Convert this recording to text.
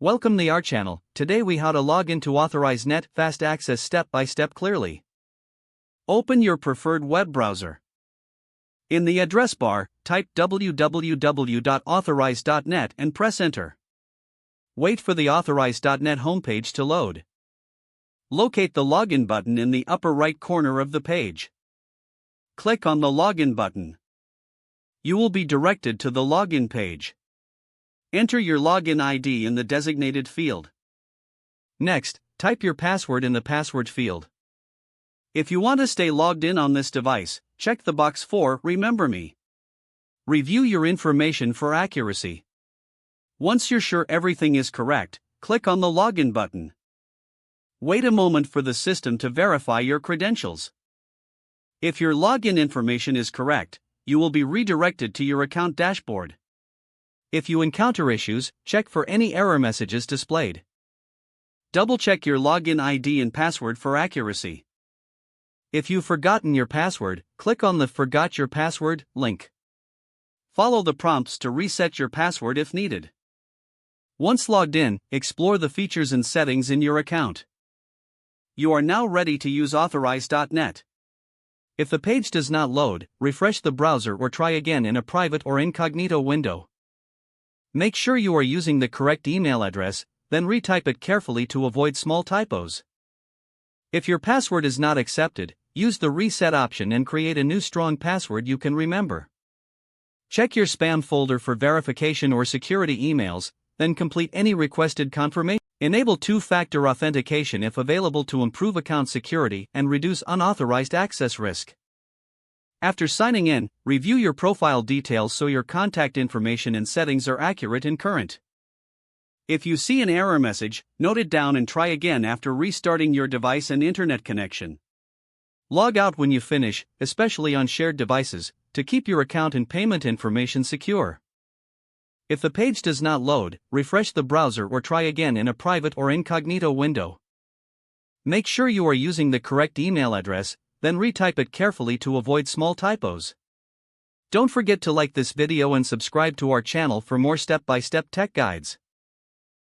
Welcome to our channel. Today we how to log into Authorize Net fast access step by step clearly. Open your preferred web browser. In the address bar, type www.authorize.net and press enter. Wait for the Authorize.net homepage to load. Locate the login button in the upper right corner of the page. Click on the login button. You will be directed to the login page. Enter your login ID in the designated field. Next, type your password in the password field. If you want to stay logged in on this device, check the box for Remember Me. Review your information for accuracy. Once you're sure everything is correct, click on the login button. Wait a moment for the system to verify your credentials. If your login information is correct, you will be redirected to your account dashboard. If you encounter issues, check for any error messages displayed. Double-check your login ID and password for accuracy. If you've forgotten your password, click on the Forgot Your Password link. Follow the prompts to reset your password if needed. Once logged in, explore the features and settings in your account. You are now ready to use Authorize.net. If the page does not load, refresh the browser or try again in a private or incognito window. Make sure you are using the correct email address, then retype it carefully to avoid small typos. If your password is not accepted, use the reset option and create a new strong password you can remember. Check your spam folder for verification or security emails, then complete any requested confirmation. Enable two-factor authentication if available to improve account security and reduce unauthorized access risk. After signing in, review your profile details so your contact information and settings are accurate and current. If you see an error message, note it down and try again after restarting your device and internet connection. Log out when you finish, especially on shared devices, to keep your account and payment information secure. If the page does not load, refresh the browser or try again in a private or incognito window. Make sure you are using the correct email address, then retype it carefully to avoid small typos. Don't forget to like this video and subscribe to our channel for more step-by-step tech guides.